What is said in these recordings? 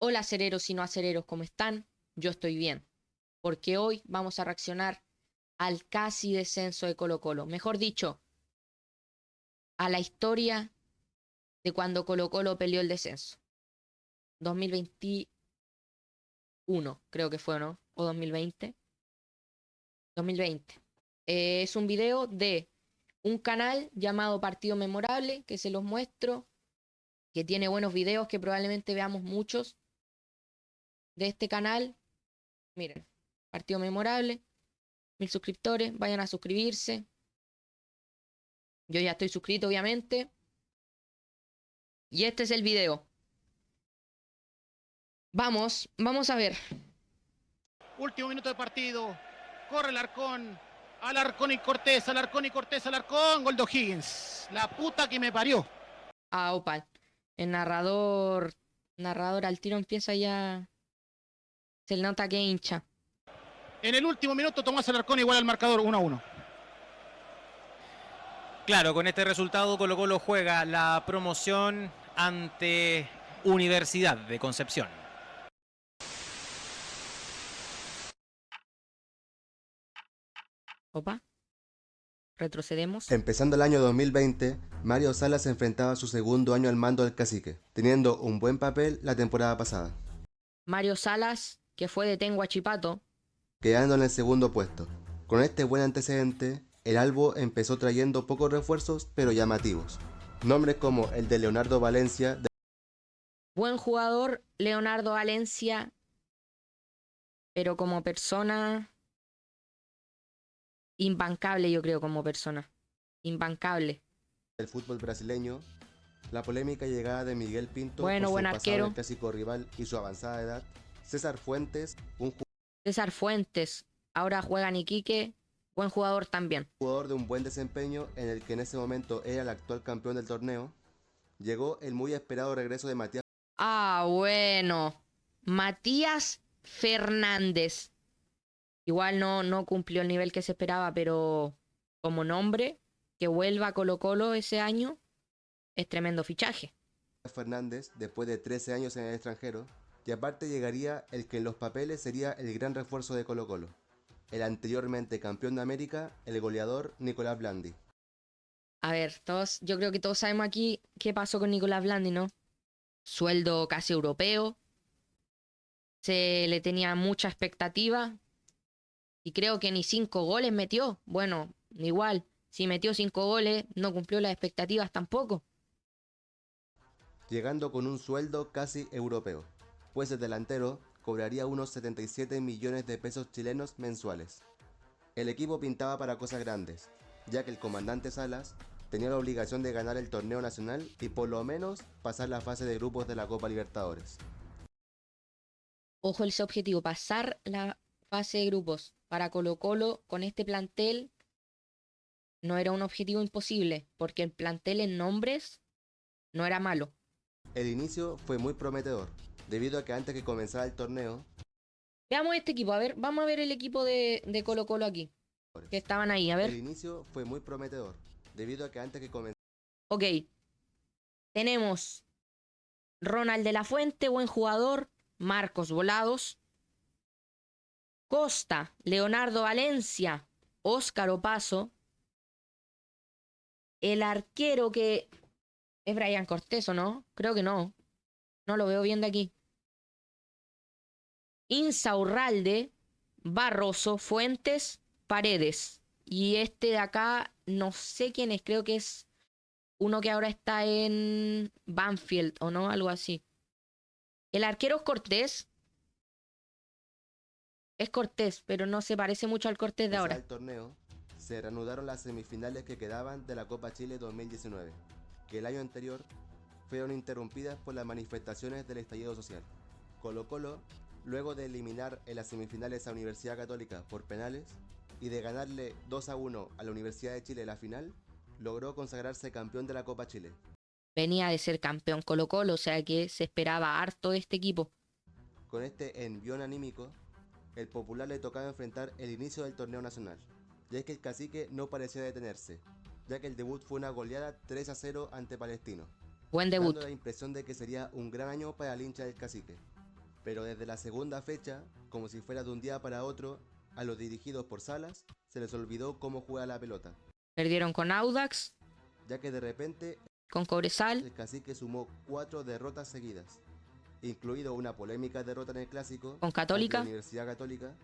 Hola acereros y no acereros, ¿cómo están? Yo estoy bien, porque hoy vamos a reaccionar al casi descenso de Colo-Colo. Mejor dicho, a la historia de cuando Colo-Colo peleó el descenso. 2021, creo que fue, ¿no? O 2020. 2020. Es un video de un canal llamado Partido Memorable, que se los muestro, que tiene buenos videos, que probablemente veamos muchos de este canal. Miren, Partido Memorable. 1000 suscriptores, vayan a suscribirse. Yo ya estoy suscrito, obviamente. Y este es el video. Vamos a ver. Último minuto de partido. Corre el Alarcón. Alarcón y Cortés, Alarcón y Cortés, Alarcón. Gol de O'Higgins. La puta que me parió. Ah, Opal. El narrador al tiro empieza ya. Se le nota que hincha. En el último minuto Tomás Alarcón igual al marcador 1-1. Claro, con este resultado Colo-Colo juega la promoción ante Universidad de Concepción. Opa. Retrocedemos. Empezando el año 2020, Mario Salas enfrentaba su segundo año al mando del Cacique, teniendo un buen papel la temporada pasada, Mario Salas, que fue de Tenguachipato. quedando en el segundo puesto. Con este buen antecedente, el Albo empezó trayendo pocos refuerzos pero llamativos. Nombres como el de Leonardo Valencia, Buen jugador, Leonardo Valencia. Pero como persona. Imbancable, yo creo, como persona. Imbancable. del fútbol brasileño, la polémica llegada de Miguel Pinto Bueno, por su buen pasado en arquero. el clásico rival y su avanzada edad, César Fuentes, un César Fuentes. Ahora juega en Iquique. Buen jugador también. jugador de un buen desempeño en el que en ese momento era el actual campeón del torneo, llegó el muy esperado regreso de Matías Ah, bueno. Matías Fernández. Igual no cumplió el nivel que se esperaba, pero como nombre, que vuelva a Colo-Colo ese año, es tremendo fichaje. Fernández después de 13 años en el extranjero, y aparte llegaría el que en los papeles sería el gran refuerzo de Colo Colo, el anteriormente campeón de América, el goleador Nicolás Blandi. A ver, yo creo que todos sabemos aquí qué pasó con Nicolás Blandi, ¿no? Sueldo casi europeo, se le tenía mucha expectativa y creo que ni 5 goles metió. Bueno, igual, si metió 5 goles, no cumplió las expectativas tampoco. Llegando con un sueldo casi europeo, pues el delantero cobraría unos 77 millones de pesos chilenos mensuales. El equipo pintaba para cosas grandes, ya que el comandante Salas tenía la obligación de ganar el torneo nacional y por lo menos pasar la fase de grupos de la Copa Libertadores. Ojo ese objetivo, pasar la fase de grupos para Colo-Colo con este plantel no era un objetivo imposible, porque el plantel en nombres no era malo. El inicio fue muy prometedor, debido a que antes que comenzara el torneo, Veamos este equipo, a ver, vamos a ver el equipo de Colo-Colo aquí, que estaban ahí, a el ver. inicio fue muy prometedor, debido a que antes que comenzara Ok, tenemos Ronald de la Fuente, buen jugador, Marcos Volados, Costa, Leonardo Valencia, Óscar Opaso, el arquero que es Brian Cortés, ¿o no? Creo que no. No lo veo bien de aquí. Insaurralde, Barroso, Fuentes, Paredes. Y este de acá, no sé quién es, creo que es uno que ahora está en Banfield, ¿o no? Algo así. El arquero es Cortés. Es Cortés, pero no se parece mucho al Cortés de ahora. el torneo, se reanudaron las semifinales que quedaban de la Copa Chile 2019, que el año anterior fueron interrumpidas por las manifestaciones del estallido social. Colo Colo, luego de eliminar en las semifinales a Universidad Católica por penales y de ganarle 2-1 a la Universidad de Chile en la final, logró consagrarse campeón de la Copa Chile. Venía de ser campeón Colo-Colo, o sea que se esperaba harto de este equipo. Con este envión anímico, el Popular le tocaba enfrentar el inicio del torneo nacional, ya que el Cacique no parecía detenerse, ya que el debut fue una goleada 3-0 ante Palestino, Buen debut. dando la impresión de que sería un gran año para el hincha del Cacique. Pero desde la segunda fecha, como si fuera de un día para otro, a los dirigidos por Salas se les olvidó cómo juega la pelota, Perdieron con Audax, ya que de repente con Cobresal, el Cacique sumó 4 derrotas seguidas, incluido una polémica derrota en el Clásico con ante la Católica. Universidad Católica,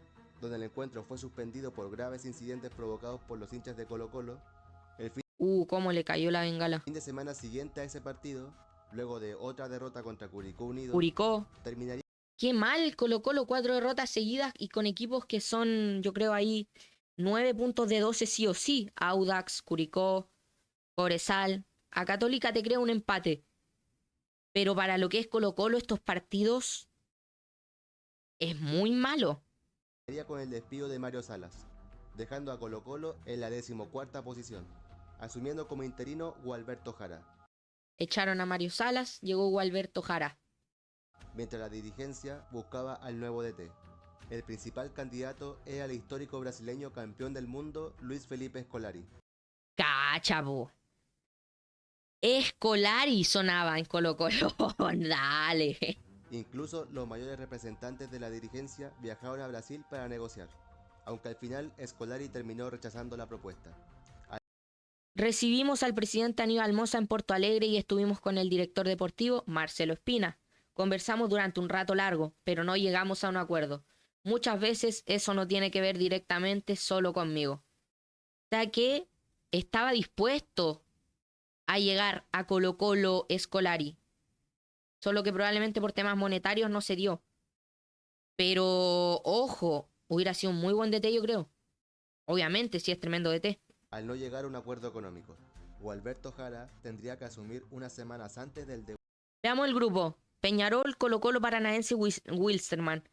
donde el encuentro fue suspendido por graves incidentes provocados por los hinchas de Colo-Colo. El Cómo le cayó la bengala. fin de semana siguiente a ese partido, luego de otra derrota contra Curicó Unido, Curicó. terminaría Qué mal, Colo-Colo, 4 derrotas seguidas y con equipos que son, yo creo ahí, 9 puntos de 12 sí o sí. Audax, Curicó, Cobresal. A Católica te creo un empate. Pero para lo que es Colo-Colo, estos partidos es muy malo. con el despido de Mario Salas, dejando a Colo-Colo en la 14ª posición, asumiendo como interino Gualberto Jara, Echaron a Mario Salas, llegó Gualberto Jara. mientras la dirigencia buscaba al nuevo DT. El principal candidato era el histórico brasileño campeón del mundo Luis Felipe Scolari. Cachabo. Escolari sonaba en Colo-Colo. Dale. Incluso los mayores representantes de la dirigencia viajaron a Brasil para negociar, aunque al final Scolari terminó rechazando la propuesta. Recibimos al presidente Aníbal Mosa en Porto Alegre y estuvimos con el director deportivo, Marcelo Espina. Conversamos durante un rato largo, pero no llegamos a un acuerdo. Muchas veces eso no tiene que ver directamente solo conmigo. O sea que estaba dispuesto a llegar a Colo-Colo Scolari. Solo que probablemente por temas monetarios no se dio. Pero, ojo, hubiera sido un muy buen DT, yo creo. Obviamente, sí es tremendo DT. Al no llegar a un acuerdo económico, Gualberto Jara tendría que asumir unas semanas antes del Veamos el grupo. Peñarol, Colo-Colo, Paranaense, Wilstermann.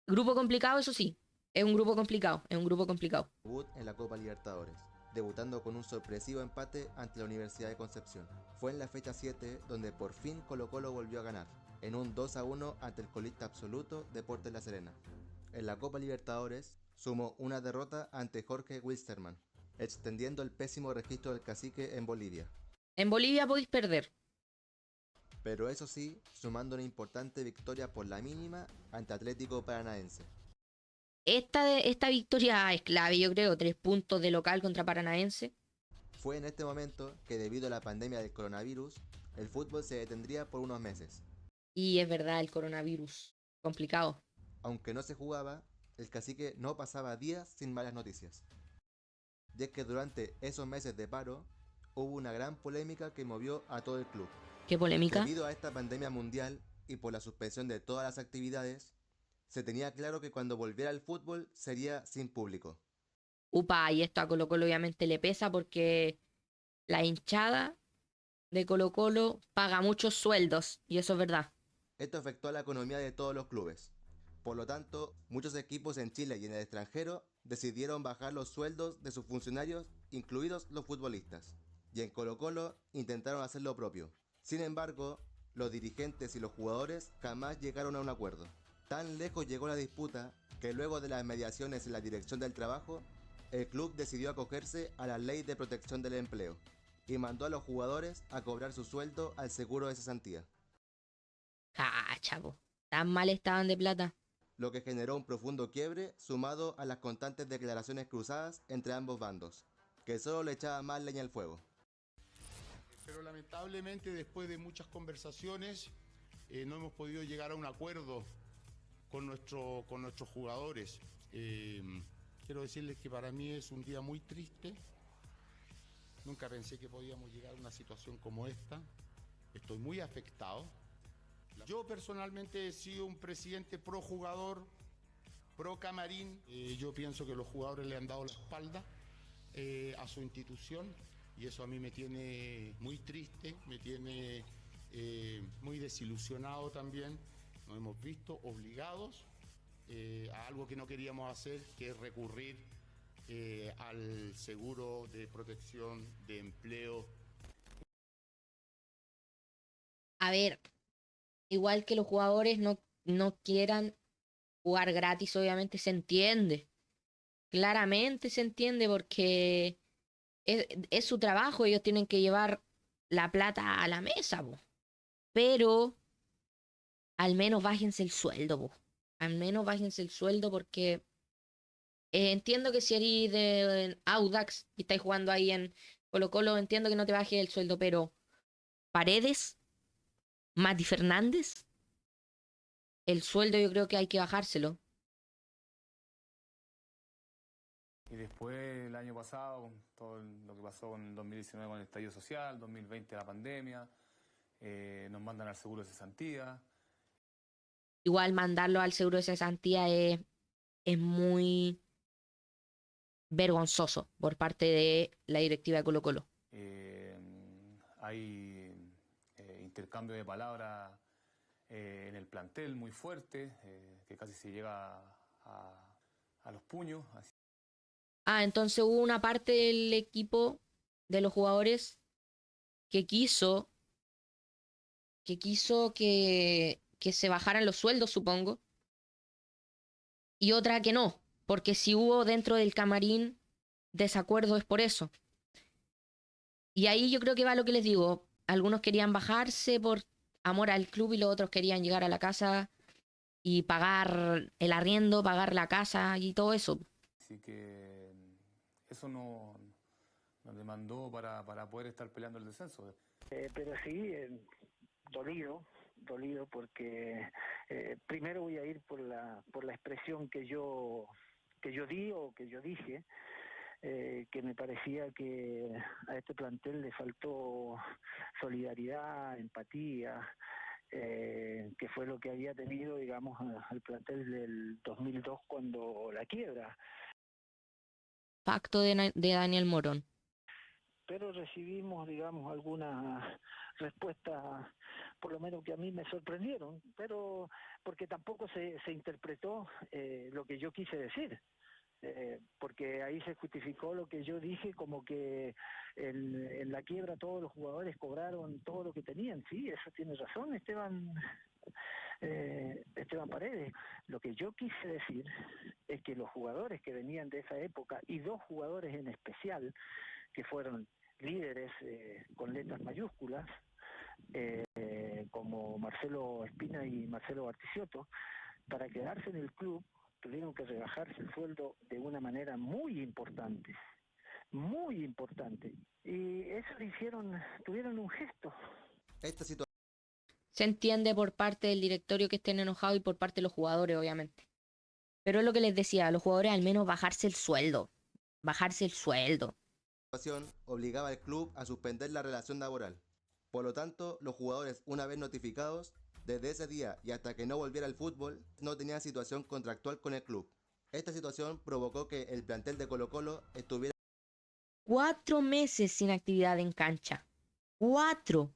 Grupo complicado, eso sí. Es un grupo complicado, es un grupo complicado. debut en la Copa Libertadores, debutando con un sorpresivo empate ante la Universidad de Concepción. Fue en la fecha 7 donde por fin Colo-Colo volvió a ganar, en un 2-1 ante el colista absoluto Deportes La Serena. En la Copa Libertadores sumó una derrota ante Jorge Wilstermann, extendiendo el pésimo registro del Cacique en Bolivia. En Bolivia podéis perder. Pero eso sí, sumando una importante victoria por la mínima ante Atlético Paranaense. Esta victoria es clave, yo creo. 3 puntos de local contra Paranaense. Fue en este momento que debido a la pandemia del coronavirus, el fútbol se detendría por unos meses. Y es verdad, el coronavirus. Complicado. Aunque no se jugaba, el Cacique no pasaba días sin malas noticias. Y es que durante esos meses de paro, hubo una gran polémica que movió a todo el club. ¿Qué polémica? Debido a esta pandemia mundial y por la suspensión de todas las actividades, se tenía claro que cuando volviera el fútbol sería sin público. Upa, y esto a Colo-Colo obviamente le pesa porque la hinchada de Colo-Colo paga muchos sueldos, y eso es verdad. Esto afectó a la economía de todos los clubes. Por lo tanto, muchos equipos en Chile y en el extranjero decidieron bajar los sueldos de sus funcionarios, incluidos los futbolistas. Y en Colo-Colo intentaron hacer lo propio. Sin embargo, los dirigentes y los jugadores jamás llegaron a un acuerdo. Tan lejos llegó la disputa que luego de las mediaciones en la dirección del trabajo, el club decidió acogerse a la ley de protección del empleo y mandó a los jugadores a cobrar su sueldo al seguro de cesantía. Ah, chavo. Tan mal estaban de plata. Lo que generó un profundo quiebre sumado a las constantes declaraciones cruzadas entre ambos bandos, que solo le echaban más leña al fuego. Pero lamentablemente después de muchas conversaciones no hemos podido llegar a un acuerdo con nuestros jugadores. Quiero decirles que para mí es un día muy triste. Nunca pensé que podíamos llegar a una situación como esta. Estoy muy afectado. Yo personalmente he sido un presidente pro jugador, pro camarín. Yo pienso que los jugadores le han dado la espalda a su institución y eso a mí me tiene muy triste, me tiene muy desilusionado también. Nos hemos visto obligados a algo que no queríamos hacer, que es recurrir al seguro de protección de empleo. A ver, igual que los jugadores no quieran jugar gratis, obviamente se entiende. Claramente se entiende porque es su trabajo, ellos tienen que llevar la plata a la mesa, po. Pero al menos bájense el sueldo, po. Al menos bájense el sueldo porque entiendo que si eres de Audax y estáis jugando ahí en Colo-Colo, entiendo que no te bajes el sueldo, pero Paredes, Mati Fernández, el sueldo yo creo que hay que bajárselo. Y después, el año pasado, con todo lo que pasó con el 2019 con el estallido social, 2020 la pandemia, nos mandan al seguro de cesantía. Igual mandarlo al seguro de cesantía es muy vergonzoso por parte de la directiva de Colo-Colo. Hay intercambio de palabras en el plantel muy fuerte, que casi se llega a los puños. Así. Entonces hubo una parte del equipo, de los jugadores, que quiso que se bajaran los sueldos, supongo. Y otra que no, porque si hubo dentro del camarín desacuerdo es por eso. Y ahí yo creo que va lo que les digo. Algunos querían bajarse por amor al club y los otros querían llegar a la casa y pagar el arriendo, pagar la casa y todo eso. Así que eso nos demandó para poder estar peleando el descenso. Pero sí, dolido porque primero voy a ir por la expresión que yo di o que yo dije, que me parecía que a este plantel le faltó solidaridad, empatía, que fue lo que había tenido, digamos, al plantel del 2002 cuando la quiebra. Pacto de Daniel Morón. Pero recibimos, digamos, algunas respuestas, por lo menos que a mí me sorprendieron, pero porque tampoco se interpretó lo que yo quise decir. Porque ahí se justificó lo que yo dije como que en la quiebra todos los jugadores cobraron todo lo que tenían. Sí, eso tiene razón Esteban Paredes. Lo que yo quise decir es que los jugadores que venían de esa época, y dos jugadores en especial, que fueron líderes con letras mayúsculas, como Marcelo Espina y Marcelo Bartichotto, para quedarse en el club tuvieron que rebajarse el sueldo de una manera muy importante, y eso tuvieron un gesto. Esta situación Se entiende por parte del directorio que estén enojados y por parte de los jugadores, obviamente. Pero es lo que les decía, a los jugadores al menos bajarse el sueldo. Bajarse el sueldo. obligaba al club a suspender la relación laboral. Por lo tanto, los jugadores, una vez notificados, desde ese día y hasta que no volviera al fútbol, no tenían situación contractual con el club. Esta situación provocó que el plantel de Colo-Colo estuviera 4 meses sin actividad en cancha. 4.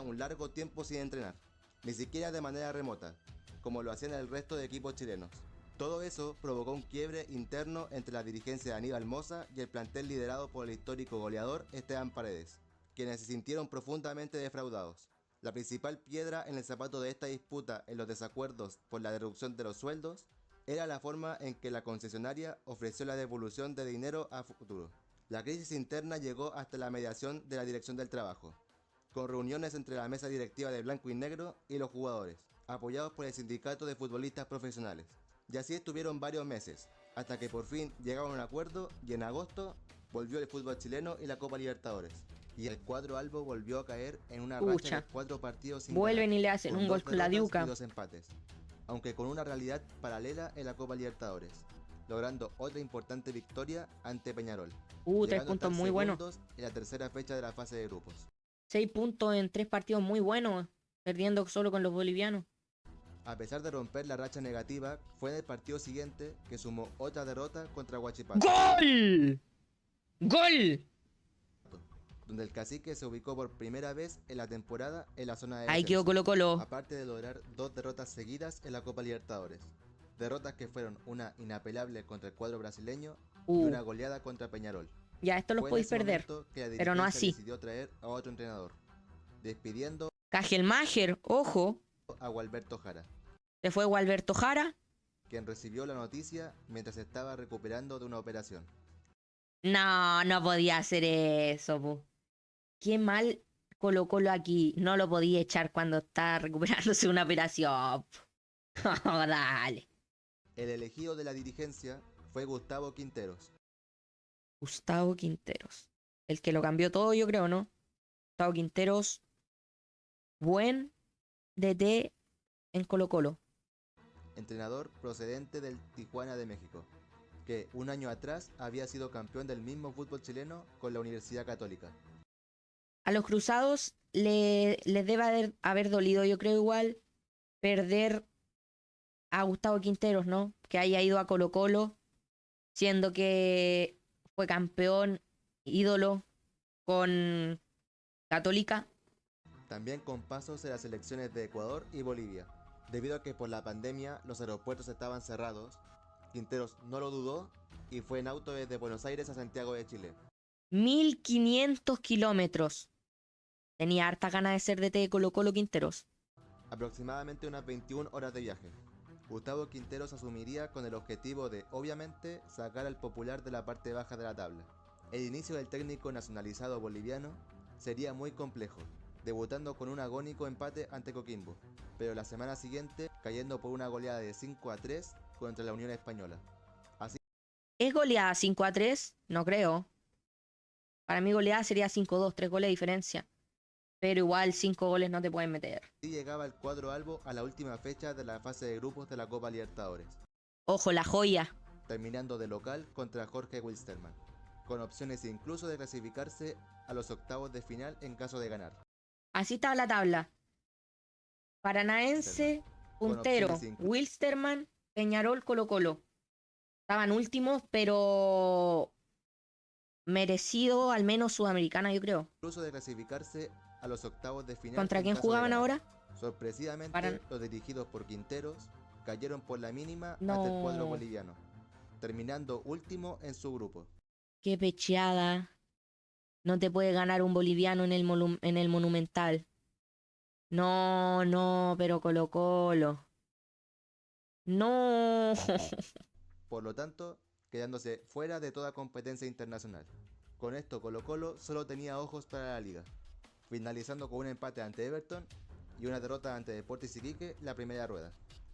un largo tiempo sin entrenar, ni siquiera de manera remota, como lo hacían el resto de equipos chilenos. Todo eso provocó un quiebre interno entre la dirigencia de Aníbal Mosa y el plantel liderado por el histórico goleador Esteban Paredes, quienes se sintieron profundamente defraudados. La principal piedra en el zapato de esta disputa en los desacuerdos por la reducción de los sueldos era la forma en que la concesionaria ofreció la devolución de dinero a futuro. La crisis interna llegó hasta la mediación de la Dirección del Trabajo, con reuniones entre la mesa directiva de Blanco y Negro y los jugadores, apoyados por el sindicato de futbolistas profesionales. Y así estuvieron varios meses, hasta que por fin llegaron a un acuerdo y en agosto volvió el fútbol chileno y la Copa Libertadores. Y el cuadro albo volvió a caer en una racha de 4 partidos sin Vuelven ganar, y le hacen con un 2 gol con la derrotas Diuca. y 2 empates, aunque con una realidad paralela en la Copa Libertadores, logrando otra importante victoria ante Peñarol. 3 puntos muy buenos. En la tercera fecha de la fase de grupos. 6 puntos en 3 partidos muy buenos, perdiendo solo con los bolivianos. A pesar de romper la racha negativa, fue en el partido siguiente que sumó otra derrota contra Huachipato. ¡Gol! ¡Gol! Donde el cacique se ubicó por primera vez en la temporada en la zona de Ahí quedó descenso, Colo-Colo. aparte de lograr 2 derrotas seguidas en la Copa Libertadores. Derrotas que fueron una inapelable contra el cuadro brasileño y una goleada contra Peñarol. Ya, esto los Fue en podéis ese perder, momento que la pero no dirigencia así. decidió traer a otro entrenador, despidiendo Cajelmacher, ojo, a Gualberto Jara, se fue Gualberto Jara. quien recibió la noticia mientras estaba recuperando de una operación. No podía hacer eso, po. Qué mal Colo Colo aquí no lo podía echar cuando está recuperándose una operación. Oh, dale. El elegido de la dirigencia fue Gustavo Quinteros. Gustavo Quinteros. El que lo cambió todo, yo creo, ¿no? Gustavo Quinteros, buen DT en Colo Colo. Entrenador procedente del Tijuana de México, que un año atrás había sido campeón del mismo fútbol chileno con la Universidad Católica. A los Cruzados les debe haber dolido, yo creo igual, perder a Gustavo Quinteros, ¿no? Que haya ido a Colo Colo, siendo que fue campeón, ídolo con Católica. También con pasos en las selecciones de Ecuador y Bolivia. Debido a que por la pandemia los aeropuertos estaban cerrados, Quinteros no lo dudó y fue en auto desde Buenos Aires a Santiago de Chile. 1500 kilómetros. Tenía harta ganas de ser DT de Colo Colo Quinteros. Aproximadamente unas 21 horas de viaje. Gustavo Quinteros asumiría con el objetivo de, obviamente, sacar al Popular de la parte baja de la tabla. El inicio del técnico nacionalizado boliviano sería muy complejo, debutando con un agónico empate ante Coquimbo, pero la semana siguiente cayendo por una goleada de 5-3 contra la Unión Española. ¿Es goleada 5-3? No creo. Para mí goleada sería 5-2, 3 goles de diferencia. Pero igual 5 goles no te pueden meter. Así llegaba el cuadro albo a la última fecha de la fase de grupos de la Copa Libertadores, Ojo, la joya. terminando de local contra Jorge Wilstermann, con opciones incluso de clasificarse a los octavos de final en caso de ganar. Así estaba la tabla. Paranaense, puntero. opciones Wilstermann, Peñarol, Colo Colo. Estaban últimos, pero merecido, al menos Sudamericana, yo creo. Incluso de clasificarse a los octavos de final. ¿Contra en quién caso de jugaban ganar. ahora? Sorpresivamente, los dirigidos por Quinteros cayeron por la mínima No. ante el cuadro boliviano, terminando último en su grupo. Qué pecheada. No te puede ganar un boliviano en el Monumental. No, pero Colo Colo. No. Por lo tanto, quedándose fuera de toda competencia internacional. Con esto Colo Colo solo tenía ojos para la liga, finalizando con un empate ante Everton y una derrota ante Deportes Iquique la primera rueda.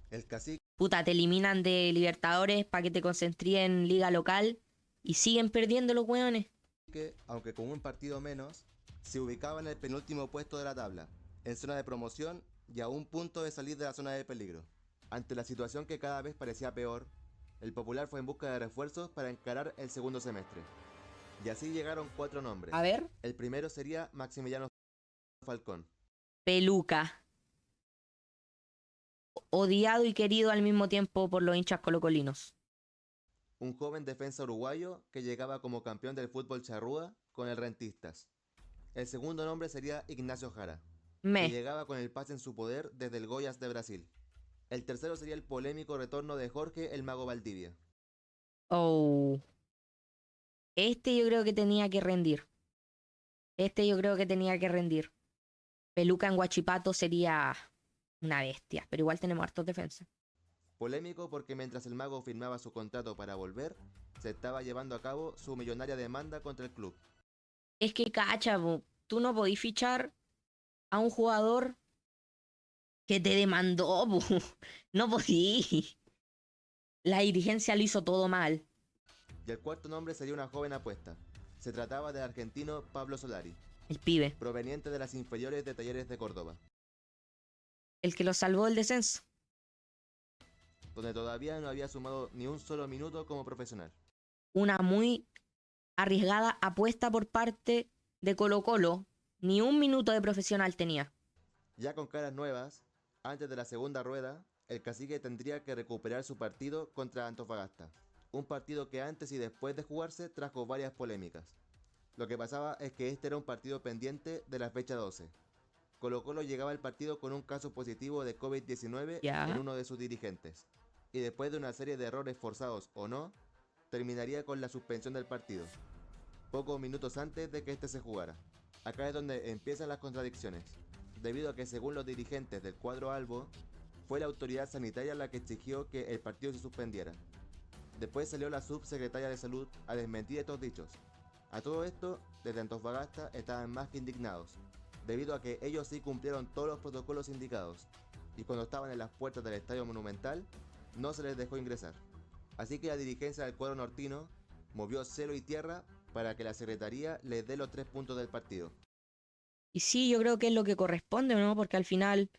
El Cacique, Puta, te eliminan de Libertadores para que te concentres en liga local y siguen perdiendo los hueones. aunque con un partido menos, se ubicaba en el penúltimo puesto de la tabla, en zona de promoción y a un punto de salir de la zona de peligro. Ante la situación que cada vez parecía peor, el Popular fue en busca de refuerzos para encarar el segundo semestre. Y así llegaron 4 nombres. A ver. El primero sería Maximiliano Falcón, Peluca. Odiado y querido al mismo tiempo por los hinchas colocolinos. un joven defensa uruguayo que llegaba como campeón del fútbol charrúa con el Rentistas. El segundo nombre sería Ignacio Jara, que llegaba con el pase en su poder desde el Goiás de Brasil. El tercero sería el polémico retorno de Jorge el Mago Valdivia. Oh. Este yo creo que tenía que rendir. Peluca en Huachipato sería una bestia, pero igual tenemos hartos defensas. Polémico porque mientras el Mago firmaba su contrato para volver, se estaba llevando a cabo su millonaria demanda contra el club. Es que cacha, tú no podís fichar a un jugador que te demandó, no podís. La dirigencia lo hizo todo mal. Y el cuarto nombre sería una joven apuesta. Se trataba del argentino Pablo Solari, El pibe, proveniente de las inferiores de Talleres de Córdoba, el que lo salvó del descenso. donde todavía no había sumado ni un solo minuto como profesional. Una muy arriesgada apuesta por parte de Colo Colo. Ni un minuto de profesional tenía. Ya con caras nuevas, antes de la segunda rueda, el Cacique tendría que recuperar su partido contra Antofagasta. Un partido que antes y después de jugarse trajo varias polémicas. Lo que pasaba es que este era un partido pendiente de la fecha 12. Colo Colo llegaba al partido con un caso positivo de COVID-19 en uno de sus dirigentes. Y después de una serie de errores forzados o no, terminaría con la suspensión del partido, pocos minutos antes de que este se jugara. Acá es donde empiezan las contradicciones, debido a que según los dirigentes del cuadro albo, fue la autoridad sanitaria la que exigió que el partido se suspendiera. Después salió la subsecretaria de salud a desmentir estos dichos. A todo esto, desde Antofagasta estaban más que indignados, debido a que ellos sí cumplieron todos los protocolos indicados, y cuando estaban en las puertas del Estadio Monumental, no se les dejó ingresar. Así que la dirigencia del cuadro nortino movió cielo y tierra para que la secretaría les dé los 3 puntos del partido. Y sí, yo creo que es lo que corresponde, ¿no? Porque al final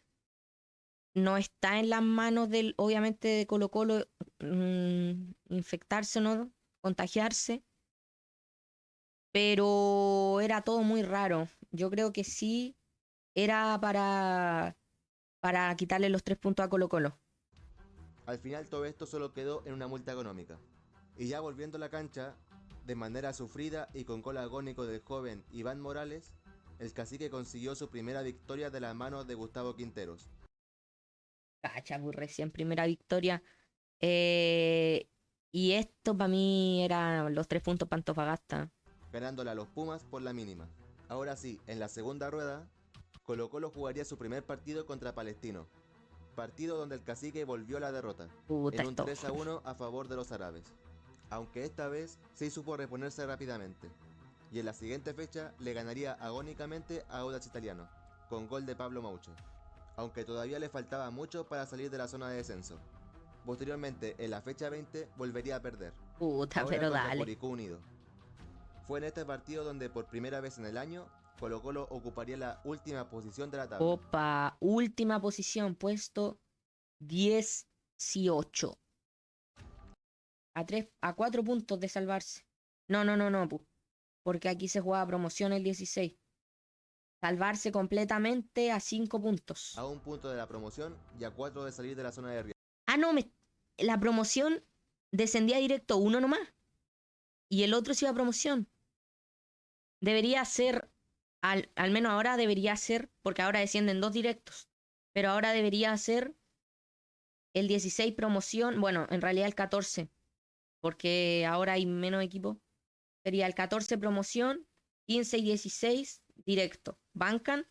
no está en las manos del, obviamente, de Colo-Colo infectarse, ¿no? Contagiarse. Pero era todo muy raro. Yo creo que sí era para quitarle los 3 puntos a Colo-Colo. Al final todo esto solo quedó en una multa económica. Y ya volviendo a la cancha, de manera sufrida y con gol agónico del joven Iván Morales, el cacique consiguió su primera victoria de las manos de Gustavo Quinteros. Cacha, pues recién primera victoria. Y esto para mí eran los 3 puntos para Antofagasta. Ganándole a los Pumas por la mínima. Ahora sí, en la segunda rueda, Colo-Colo jugaría su primer partido contra Palestino. Partido donde el cacique volvió a la derrota, Puta, en un esto. 3-1 a favor de los árabes. Aunque esta vez sí supo reponerse rápidamente. Y en la siguiente fecha le ganaría agónicamente a Audax Italiano, con gol de Pablo Mauche. Aunque todavía le faltaba mucho para salir de la zona de descenso. Posteriormente, en la fecha 20, volvería a perder. Puta, Ahora pero contra dale. Curicó Unido. Fue en este partido donde por primera vez en el año, Colo-Colo ocuparía la última posición de la tabla. Opa, última posición, puesto 18. A 4 puntos de salvarse. No, porque aquí se jugaba promoción el 16. Salvarse completamente a 5 puntos. A 1 punto de la promoción y a 4 de salir de la zona de riesgo. Ah, no, la promoción descendía directo uno nomás. Y el otro se iba a promoción. Debería ser, al menos ahora debería ser, porque ahora descienden 2 directos. Pero ahora debería ser el 16 promoción, bueno, en realidad el 14, porque ahora hay menos equipos. Sería el 14 promoción, 15 y 16 directo. ¿Bancan?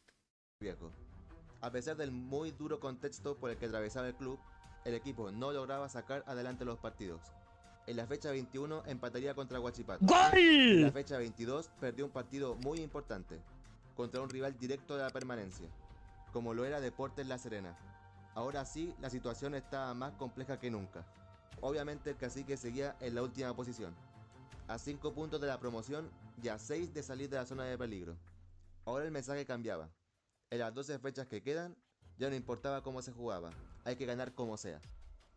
A pesar del muy duro contexto por el que atravesaba el club, el equipo no lograba sacar adelante los partidos. En la fecha 21 empataría contra Huachipato. En la ¡Gol! fecha 22 perdió un partido muy importante, contra un rival directo de la permanencia, como lo era Deportes La Serena. Ahora sí, la situación estaba más compleja que nunca. Obviamente el cacique seguía en la última posición, a 5 puntos de la promoción y a 6 de salir de la zona de peligro. Ahora el mensaje cambiaba. En las 12 fechas que quedan, ya no importaba cómo se jugaba, hay que ganar como sea.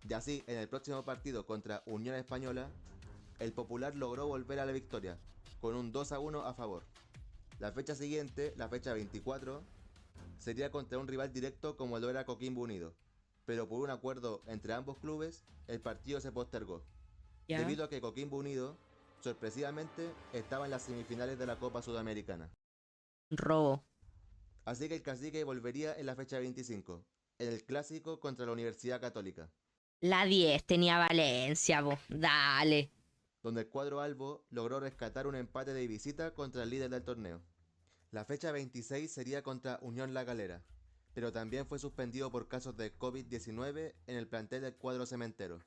Y así, en el próximo partido contra Unión Española, el Popular logró volver a la victoria, con un 2-1 a favor. La fecha siguiente, la fecha 24, sería contra un rival directo como lo era Coquimbo Unido, pero por un acuerdo entre ambos clubes, el partido se postergó, ¿Ya? debido a que Coquimbo Unido, sorpresivamente, estaba en las semifinales de la Copa Sudamericana. Robo. Así que el cacique volvería en la fecha 25, en el clásico contra la Universidad Católica, La 10 tenía Valencia, vos. Dale. donde el cuadro albo logró rescatar un empate de visita contra el líder del torneo. La fecha 26 sería contra Unión La Calera, pero también fue suspendido por casos de COVID-19 en el plantel del cuadro cementero.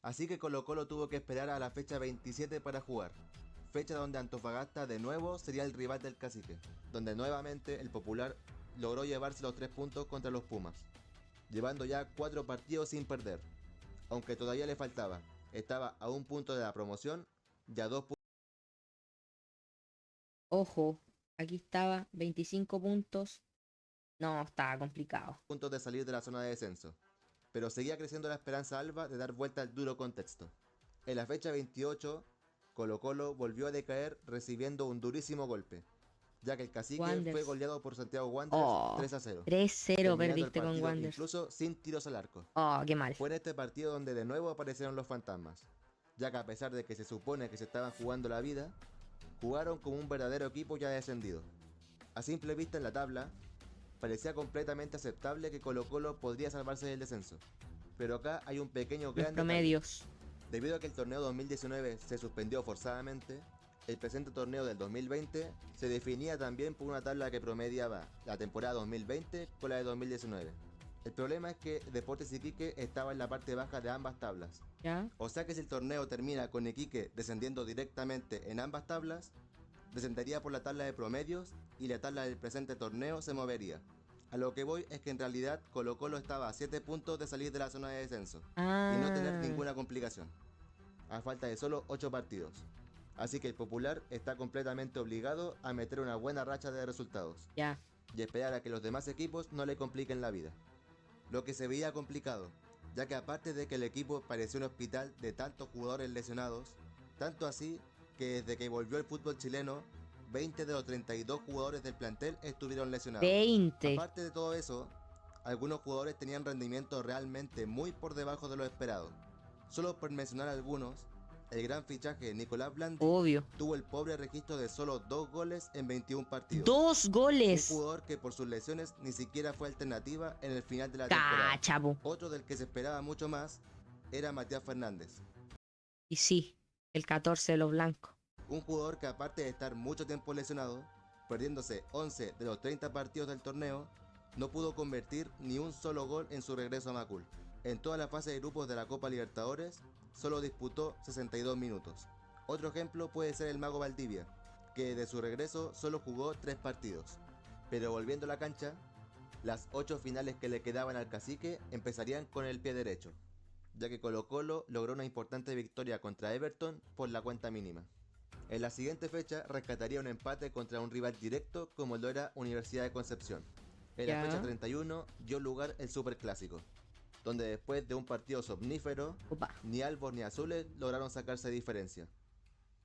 Así que Colo-Colo tuvo que esperar a la fecha 27 para jugar, fecha donde Antofagasta de nuevo sería el rival del cacique, donde nuevamente el Popular logró llevarse los 3 puntos contra los Pumas, llevando ya 4 partidos sin perder, aunque todavía le faltaba, estaba a 1 punto de la promoción y a 2 Ojo, aquí estaba 25 puntos. No, estaba complicado. puntos de salir de la zona de descenso, pero seguía creciendo la esperanza alba de dar vuelta al duro contexto. En la fecha 28, Colo-Colo volvió a decaer recibiendo un durísimo golpe, ya que el cacique Wanderers. fue goleado por Santiago Wanderers Oh, 3-0, 3-0 terminando el perdiste con partido Wanderers. incluso sin tiros al arco. Oh, qué mal. Fue en este partido donde de nuevo aparecieron los fantasmas, ya que a pesar de que se supone que se estaban jugando la vida, jugaron como un verdadero equipo ya descendido. A simple vista en la tabla, parecía completamente aceptable que Colo-Colo podría salvarse del descenso, pero acá hay un pequeño Los gran detalle. promedios. Debido a que el torneo 2019 se suspendió forzadamente, el presente torneo del 2020 se definía también por una tabla que promediaba la temporada 2020 con la de 2019. El problema es que Deportes Iquique estaba en la parte baja de ambas tablas. ¿Ya? O sea que si el torneo termina con Iquique descendiendo directamente en ambas tablas, descendería por la tabla de promedios y la tabla del presente torneo se movería. A lo que voy es que en realidad Colo Colo estaba a 7 puntos de salir de la zona de descenso y no tener ninguna complicación, a falta de solo 8 partidos. Así que el Popular está completamente obligado a meter una buena racha de resultados Ya. y esperar a que los demás equipos no le compliquen la vida. Lo que se veía complicado, ya que aparte de que el equipo parecía un hospital de tantos jugadores lesionados, tanto así que desde que volvió el fútbol chileno, 20 de los 32 jugadores del plantel estuvieron lesionados. 20. Aparte de todo eso, algunos jugadores tenían rendimientos realmente muy por debajo de lo esperado. Solo por mencionar algunos, el gran fichaje Nicolás Blandi Obvio. tuvo el pobre registro de solo 2 goles en 21 partidos. 2 Un goles. jugador que por sus lesiones ni siquiera fue alternativa en el final de la temporada. Chavo. Otro del que se esperaba mucho más era Matías Fernández. Y sí, el 14 de los blancos. Un jugador que aparte de estar mucho tiempo lesionado, perdiéndose 11 de los 30 partidos del torneo, no pudo convertir ni un solo gol en su regreso a Macul. En toda la fase de grupos de la Copa Libertadores, solo disputó 62 minutos. Otro ejemplo puede ser el Mago Valdivia, que de su regreso solo jugó 3 partidos. Pero volviendo a la cancha, las 8 finales que le quedaban al cacique empezarían con el pie derecho, ya que Colo Colo logró una importante victoria contra Everton por la cuenta mínima. En la siguiente fecha rescataría un empate contra un rival directo como lo era Universidad de Concepción. En la fecha 31 dio lugar el Superclásico, donde después de un partido somnífero, ni albos ni azules lograron sacarse diferencia.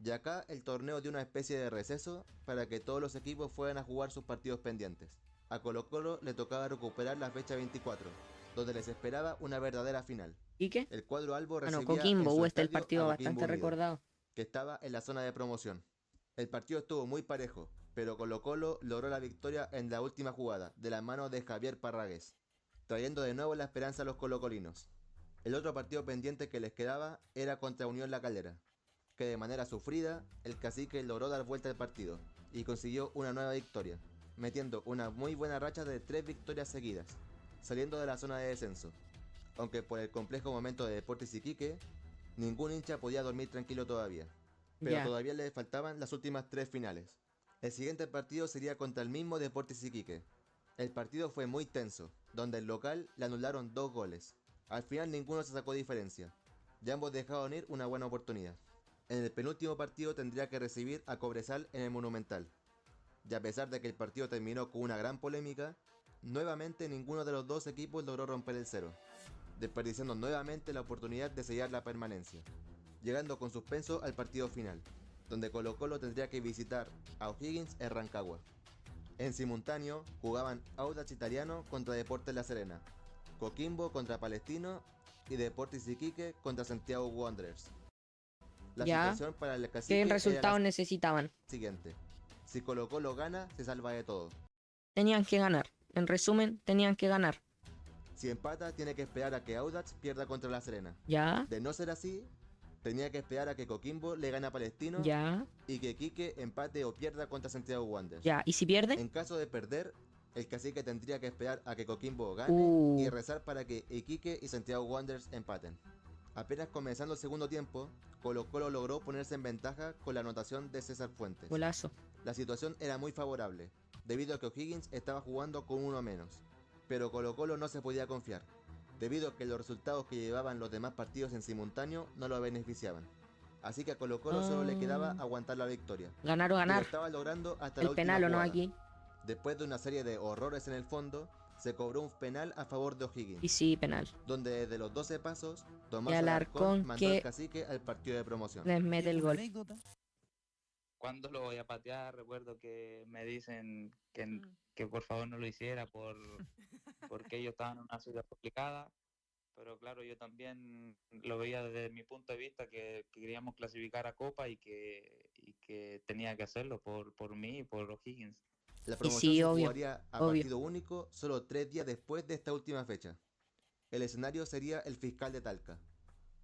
Y acá el torneo dio una especie de receso para que todos los equipos fueran a jugar sus partidos pendientes. A Colo Colo le tocaba recuperar la fecha 24, donde les esperaba una verdadera final. ¿Y qué? El cuadro albo recibía Coquimbo, en su este el estadio partido a Coquimbo bastante Unido, recordado. que estaba en la zona de promoción. El partido estuvo muy parejo, pero Colo Colo logró la victoria en la última jugada, de la mano de Javier Parragués, trayendo de nuevo la esperanza a los colocolinos. El otro partido pendiente que les quedaba era contra Unión La Calera, que de manera sufrida, el cacique logró dar vuelta al partido y consiguió una nueva victoria, metiendo una muy buena racha de 3 victorias seguidas, saliendo de la zona de descenso. Aunque por el complejo momento de Deportes Iquique, ningún hincha podía dormir tranquilo todavía, pero todavía le faltaban las últimas 3 finales. El siguiente partido sería contra el mismo Deportes Iquique. El partido fue muy tenso, donde el local le anularon 2 goles. Al final ninguno se sacó diferencia, y ambos dejaron ir una buena oportunidad. En el penúltimo partido tendría que recibir a Cobresal en el Monumental, y a pesar de que el partido terminó con una gran polémica, nuevamente ninguno de los dos equipos logró romper el cero, desperdiciando nuevamente la oportunidad de sellar la permanencia, llegando con suspenso al partido final, donde Colo Colo tendría que visitar a O'Higgins en Rancagua. En simultáneo jugaban Audax Italiano contra Deportes La Serena, Coquimbo contra Palestino y Deportes Iquique contra Santiago Wanderers. La situación para el cacique ¿Qué resultados era necesitaban? siguiente: si Colo Colo gana, se salva de todo. Tenían que ganar. En resumen, tenían que ganar. Si empata, tiene que esperar a que Audax pierda contra La Serena. Ya. De no ser así, tenía que esperar a que Coquimbo le gane a Palestino Ya. y que Iquique empate o pierda contra Santiago Wanderers. Ya. ¿Y si pierde? En caso de perder, el cacique tendría que esperar a que Coquimbo gane y rezar para que Iquique y Santiago Wanderers empaten. Apenas comenzando el segundo tiempo, Colo Colo logró ponerse en ventaja con la anotación de César Fuentes. Golazo. La situación era muy favorable, debido a que O'Higgins estaba jugando con uno menos. Pero Colo Colo no se podía confiar, debido a que los resultados que llevaban los demás partidos en simultáneo no lo beneficiaban. Así que a Colo Colo solo le quedaba aguantar la victoria. Ganar o Y ganar. lo estaba logrando hasta El la última penal o no jugada. aquí. Después de una serie de horrores en el fondo, se cobró un penal a favor de O'Higgins, Y sí, penal. donde desde los 12 pasos, Tomás Y Alarcón Alarcón mandó que al cacique al partido de promoción. Les mete el gol. Cuando lo voy a patear, recuerdo que me dicen que por favor no lo hiciera porque ellos estaban en una situación complicada, pero claro, yo también lo veía desde mi punto de vista que queríamos clasificar a Copa y que tenía que hacerlo por mí y por O'Higgins. La promoción sí, se obvio, jugaría a obvio. partido único solo 3 días después de esta última fecha. El escenario sería el Fiscal de Talca,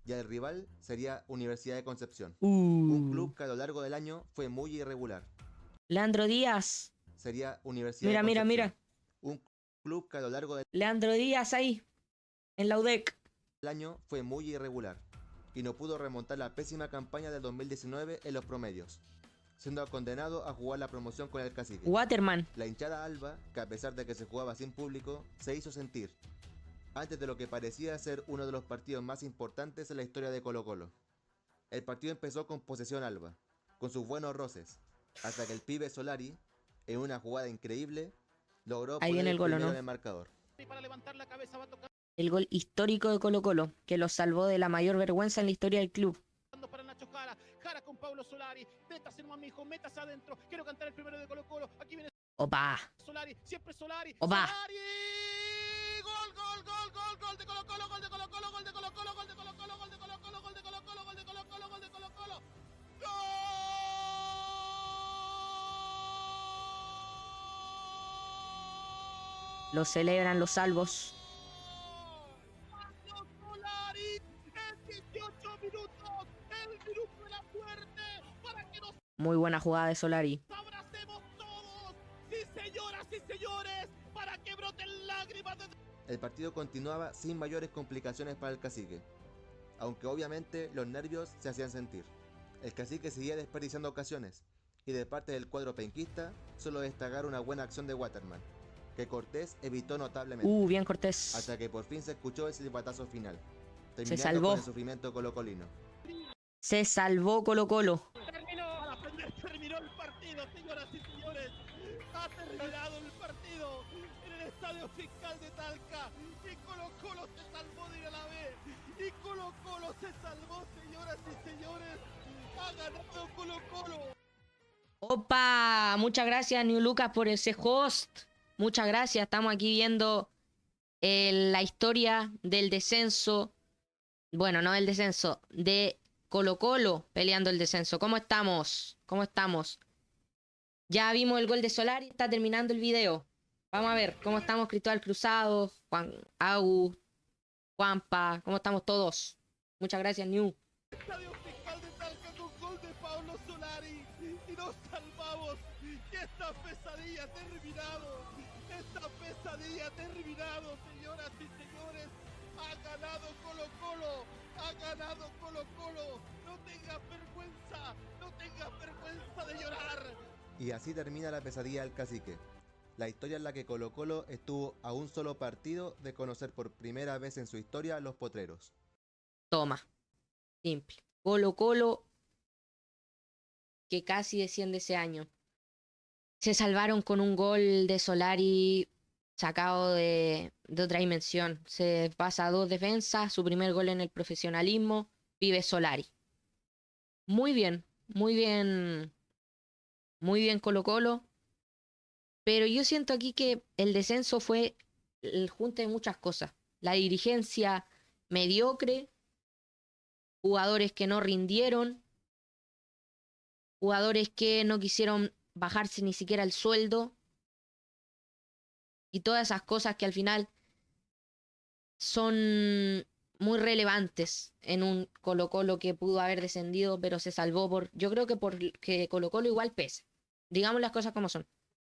y el rival sería Universidad de Concepción, un club que a lo largo del año fue muy irregular. Leandro Díaz. Sería Universidad Mira, de mira, Concepción, mira. un club que a lo largo del Leandro Díaz ahí. En la UDEC. año fue muy irregular y no pudo remontar la pésima campaña del 2019 en los promedios. siendo condenado a jugar la promoción con el Cacique. Waterman. La hinchada alba, que a pesar de que se jugaba sin público, se hizo sentir, antes de lo que parecía ser uno de los partidos más importantes en la historia de Colo-Colo. El partido empezó con posesión alba, con sus buenos roces, hasta que el pibe Solari, en una jugada increíble, logró Ahí poner viene el gol, ¿o primero no? en el marcador. Para levantar la cabeza va a tocar El gol histórico de Colo-Colo, que los salvó de la mayor vergüenza en la historia del club. para Nacho Jara. Jara con Pablo Solari. Métase nomás, mijo, métase adentro. Quiero cantar el primero de Colo-Colo. Aquí viene Opa. Solari, siempre Solari. Opa. Solari. Gol, gol, gol, gol, gol de Colo-Colo, gol de Colo-Colo, gol de Colo-Colo, gol de Colo-Colo, gol de Colo-Colo, gol de Colo-Colo, gol de Colo-Colo, gol de Colo-Colo. Lo celebran los salvos. Solari en 18 minutos, el minuto de la muerte para que nos Muy buena jugada de Solari. abracemos todos. Sí, señoras y señores, para que broten lágrimas de... El partido continuaba sin mayores complicaciones para el Cacique, aunque obviamente los nervios se hacían sentir. El Cacique seguía desperdiciando ocasiones, y de parte del cuadro penquista solo destacar una buena acción de Waterman, que Cortés evitó notablemente, Bien Cortés. hasta que por fin se escuchó el silbatazo final, Se terminando salvó. con el sufrimiento colocolino. Se salvó Colo-Colo. Terminó el partido, señoras y señores. Ha terminado el partido en el Estadio Fiscal de Talca. Y Colo-Colo se salvó de ir a la B. Y Colo-Colo se salvó, señoras y señores. Ha ganado Colo-Colo. Opa. Muchas gracias, New Lucas, por ese host. Muchas gracias. Estamos aquí viendo la historia del descenso. Bueno, no del descenso, de Colo-Colo peleando el descenso. ¿Cómo estamos? ¿Cómo estamos? Ya vimos el gol de Solari, está terminando el video. Vamos a ver cómo estamos, Cristóbal Cruzado, Juan Agus, Juanpa, ¿cómo estamos todos? Muchas gracias, New. Estadio Fiscal de Talca con gol de Pablo Solari. Y nos salvamos. Y esta pesadilla ha terminado. Esta pesadilla ha terminado, señoras y señores. Ha ganado Colo-Colo. Ha ganado Colo-Colo. No tengas vergüenza. No tengas vergüenza de llorar. Y así termina la pesadilla del Cacique, la historia en la que Colo-Colo estuvo a un solo partido de conocer por primera vez en su historia los potreros. Toma. Simple. Colo-Colo, que casi desciende ese año. Se salvaron con un gol de Solari sacado de otra dimensión. Se pasa a 2 defensas, su primer gol en el profesionalismo, vive Solari. Muy bien, muy bien. Muy bien Colo-Colo. Pero yo siento aquí que el descenso fue el junte de muchas cosas. La dirigencia mediocre, jugadores que no rindieron, jugadores que no quisieron bajarse ni siquiera el sueldo, y todas esas cosas que al final son muy relevantes en un Colo-Colo que pudo haber descendido, pero se salvó yo creo que porque Colo-Colo igual pesa. Digamos las cosas como son.